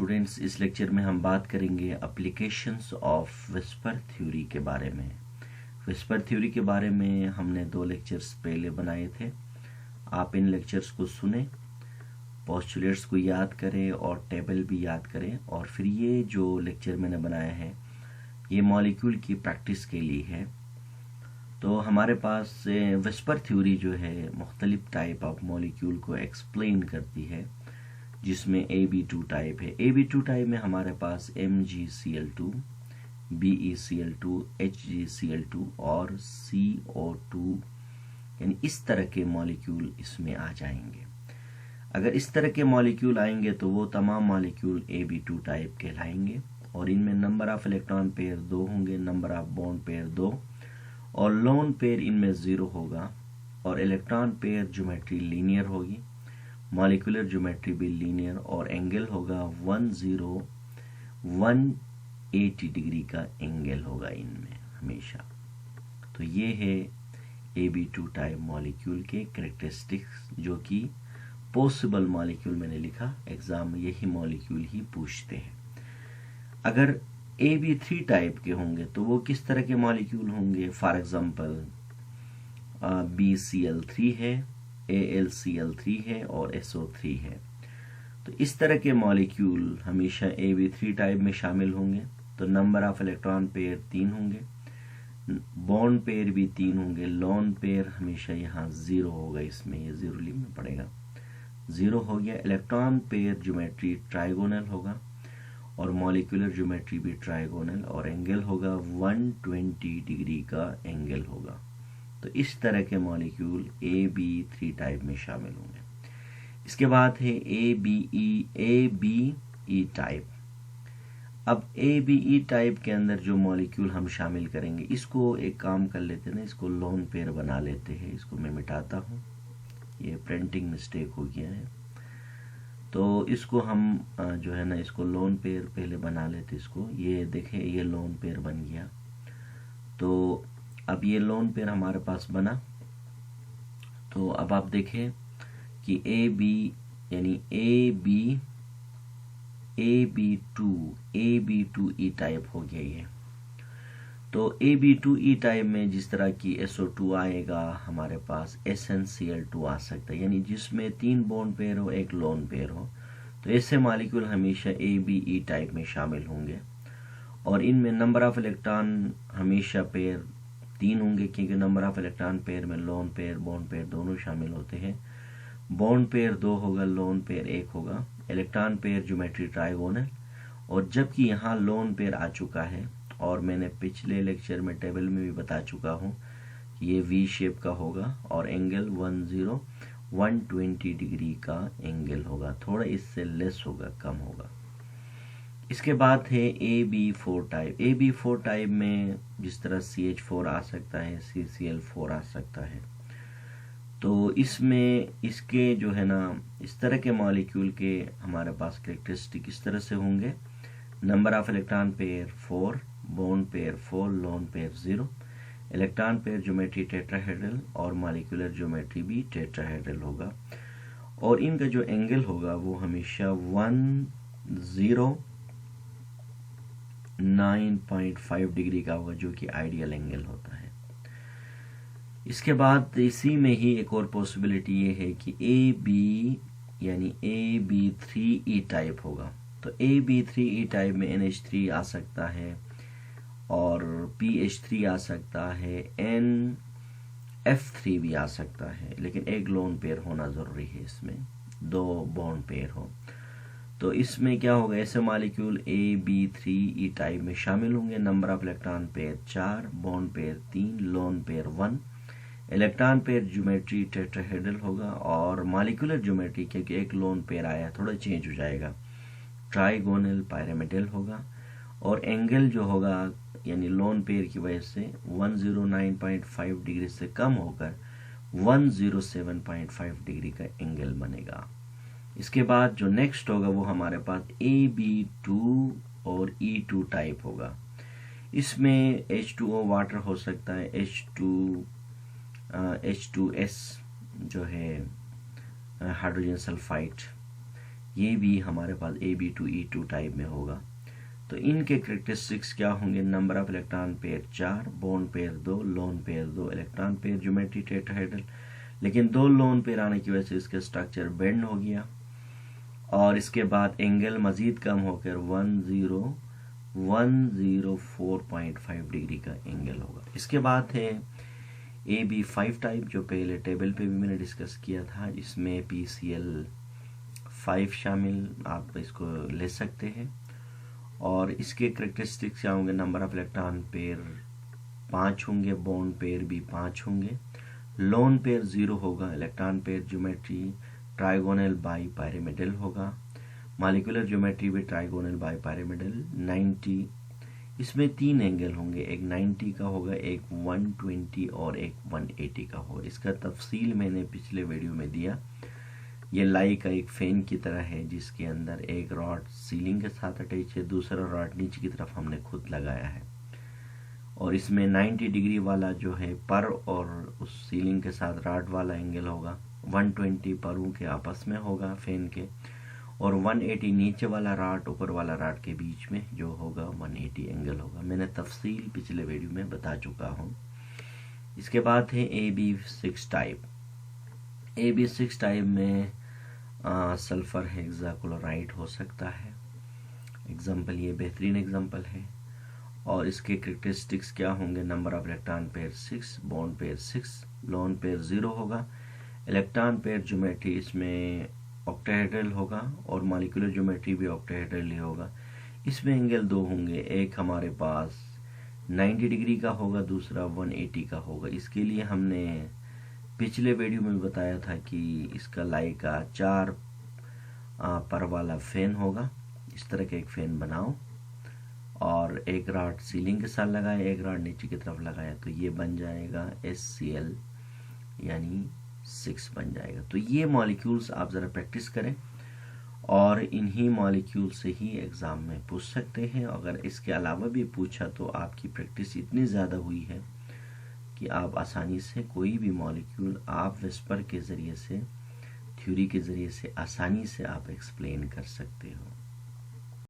Students, इस lecture में हम बात करेंगे एप्लीकेशंस ऑफ विस्पर थ्योरी के बारे में। विस्पर थ्योरी के बारे में हमने 2 लेक्चर्स पहले बनाए थे। आप इन लेक्चर्स को सुने, पोस्टुलेट्स को याद करें और टेबल भी याद करें। और फिर ये जो लेक्चर मैंने बनाया है ये मॉलिक्यूल की प्रैक्टिस के लिए है। तो हमारे पास विस्पर थ्योरी जो है मुख्तलिफ टाइप ऑफ मॉलिक्यूल को एक्सप्लेन करती है, जिसमें AB2 टाइप है। AB2 टाइप में हमारे पास MgCl2, BeCl2, HgCl2 और CO2 यानी इस तरह के मॉलिक्यूल इसमें आ जाएंगे। अगर इस तरह के मॉलिक्यूल आएंगे तो वो तमाम मॉलिक्यूल AB2 टाइप कहलाएंगे और इनमें नंबर ऑफ इलेक्ट्रॉन पेयर 2 होंगे, नंबर ऑफ बॉन्ड पेयर 2 और लोन पेयर इनमें 0 होगा और इलेक्ट्रॉन पेयर ज्योमेट्री लीनियर होगी, मॉलिक्यूलर ज्योमेट्री भी लीनियर और एंगल होगा 180 डिग्री का एंगल होगा इनमें हमेशा। तो ये है AB2 टाइप मॉलिक्यूल के कैरेक्टरिस्टिक्स, जो कि पॉसिबल मॉलिक्यूल मैंने लिखा, एग्जाम में यही मॉलिक्यूल ही पूछते हैं। अगर AB3 टाइप के होंगे तो वो किस तरह के मॉलिक्यूल होंगे? फॉर एग्जांपल BCl3 है, AlCl3 है और SO3 है। तो इस तरह के मॉलिक्यूल हमेशा AB3 टाइप में शामिल होंगे। तो नंबर ऑफ इलेक्ट्रॉन पेयर 3 होंगे, बॉन्ड पेयर भी 3 होंगे, लोन पेयर हमेशा यहाँ 0 होगा, इसमें ये 0 लिखना पड़ेगा, 0 हो गया। इलेक्ट्रॉन पेयर ज्योमेट्री ट्राइगोनल होगा और मॉलिक्यूलर ज्योमेट्री भी ट्राइगोनल और एंगल होगा 120 डिग्री का एंगल होगा। तो इस तरह के मॉलिक्यूल AB3 टाइप में शामिल होंगे। इसके बाद है ABE टाइप। अब ABE टाइप के अंदर जो मॉलिक्यूल हम शामिल करेंगे, इसको एक काम कर लेते हैं ना, इसको लोन पेयर बना लेते हैं। इसको मैं मिटाता हूँ, ये प्रिंटिंग मिस्टेक हो गया है। तो इसको हम जो है ना, इसको लोन पेयर पहले बना लेते। इसको ये देखें, ये लोन पेयर बन गया। तो अब ये लोन पेयर हमारे पास बना। तो अब आप देखें कि AB यानी AB2E टाइप हो गया ये। तो AB2E टाइप में जिस तरह की SO2 आएगा, हमारे पास SnCl2 आ सकता है, यानी जिसमें 3 बॉन्ड पेयर हो, 1 लोन पेयर हो। तो ऐसे मॉलिक्यूल हमेशा ABE टाइप में शामिल होंगे और इनमें नंबर ऑफ इलेक्ट्रॉन हमेशा पेयर 3 होंगे, क्योंकि नंबर ऑफ इलेक्ट्रॉन पेयर में लोन पेयर बॉन्ड पेयर दोनों शामिल होते हैं। बॉन्ड पेयर 2 होगा, लोन पेयर 1 होगा। इलेक्ट्रॉन पेयर ज्योमेट्री ट्राइगोनल, और जबकि यहाँ लोन पेयर आ चुका है और मैंने पिछले लेक्चर में टेबल में भी बता चुका हूँ, ये V शेप का होगा और एंगल 120 डिग्री का एंगल होगा, थोड़ा इससे लेस होगा, कम होगा। इसके बाद है AB4 टाइप। AB4 टाइप में जिस तरह CH4 आ सकता है, CCl4 आ सकता है। तो इसमें इसके जो है ना, इस तरह के मॉलिक्यूल के हमारे पास कैरेक्टरिस्टिक इस तरह से होंगे। Number of electron pair 4, bond pair 4, lone pair 0, electron pair geometry tetrahedral और मॉलिक्यूलर ज्योमेट्री भी टेट्राहेड्रल होगा। और इनका जो एंगल होगा वो हमेशा 109.5 डिग्री का होगा, जो कि आइडियल एंगल होता है। इसके बाद इसी में ही एक और पॉसिबिलिटी ये है कि AB यानी AB3E टाइप होगा। तो AB3E टाइप में NH3 आ सकता है और PH3 आ सकता है, NF3 भी आ सकता है, लेकिन एक लोन पेयर होना जरूरी है, इसमें 2 बॉन्ड पेयर हो। तो इसमें क्या होगा, ऐसे मॉलिक्यूल AB3E टाइप में शामिल होंगे। Number of electron pair 4, bond pair 3, lone pair 1, electron pair geometry tetrahedral होगा और मॉलिक्यूलर ज्योमेट्री, क्योंकि एक लोन पेयर आया थोड़ा चेंज हो जाएगा, ट्राइगोनल पिरामिडल होगा। और एंगल जो होगा यानी लोन पेयर की वजह से 109.5 डिग्री से कम होकर 107.5 डिग्री का एंगल बनेगा। इसके बाद जो नेक्स्ट होगा वो हमारे पास AB2 और E2 टाइप होगा। इसमें H2O वाटर हो सकता है, H2S जो है हाइड्रोजन सल्फाइड, ये भी हमारे पास Ab2E2 टाइप में होगा। तो इनके करेक्टरिस्टिक्स क्या होंगे? Number of electron pair 4, bond pair 2, lone pair 2, electron pair geometry tetrahedral. लेकिन 2 लोन पेयर आने की वजह से इसका स्ट्रक्चर बेंड हो गया, और इसके बाद एंगल मजीद कम होकर 104.5 डिग्री का एंगल होगा। इसके बाद है AB5 टाइप, जो पहले टेबल पे भी मैंने डिस्कस किया था। इसमें PCl5 शामिल, आप इसको ले सकते हैं। और इसके करेक्टरिस्टिक्स क्या होंगे? नंबर ऑफ इलेक्ट्रॉन पेयर 5 होंगे, बॉन्ड पेयर भी 5 होंगे, लोन पेयर 0 होगा, electron pair geometry trigonal by pyramidal होगा, मॉलिक्यूलर ज्योमेट्री भी ट्राइगोनल बाई पायरामिडल। 90, इसमें 3 एंगल होंगे, एक 90 का होगा, एक 120 और एक 180 का होगा। इसका तफसील मैंने पिछले वीडियो में दिया। ये लाई का एक फैन की तरह है, जिसके अंदर एक रॉड सीलिंग के साथ अटैच है, दूसरा रॉड नीचे की तरफ हमने खुद लगाया है। और इसमें 90 डिग्री वाला जो है पर और उस सीलिंग के साथ रॉड वाला एंगल होगा 120 परों के आपस में होगा फैन के, और 180 नीचे वाला रॉड ऊपर वाला रॉड के बीच में जो होगा 180 एंगल होगा। मैंने तफसील पिछले वीडियो में बता चुका हूँ। इसके बाद है AB6 टाइप। AB6 टाइप में सल्फर हेक्साक्लोराइड हो सकता है। एग्जाम्पल, ये बेहतरीन एग्जाम्पल है। और इसके करेक्टरिस्टिक्स क्या होंगे? Number of electron pair 6, bond pair 6, lone pair 0 होगा, इलेक्ट्रॉन पेयर ज्योमेट्री इसमें ऑक्टाहेड्रल होगा, और मॉलिक्यूलर ज्योमेट्री भी ऑक्टाहेड्रल ही होगा। इसमें एंगल 2 होंगे, एक हमारे पास 90 डिग्री का होगा, दूसरा 180 का होगा। इसके लिए हमने पिछले वीडियो में बताया था कि इसका लाई का 4 पर वाला फैन होगा। इस तरह का एक फैन बनाओ और एक रॉड सीलिंग के साथ लगाए, एक रॉड नीचे की तरफ लगाया, तो ये बन जाएगा HCl यानी 6 बन जाएगा। तो ये मॉलिक्यूल्स आप ज़रा प्रैक्टिस करें, और इन्हीं मॉलिक्यूल से ही एग्ज़ाम में पूछ सकते हैं। अगर इसके अलावा भी पूछा तो आपकी प्रैक्टिस इतनी ज़्यादा हुई है कि आप आसानी से कोई भी मॉलिक्यूल आप विस्पर के ज़रिए से, थ्योरी के ज़रिए से आसानी से आप एक्सप्लेन कर सकते हो।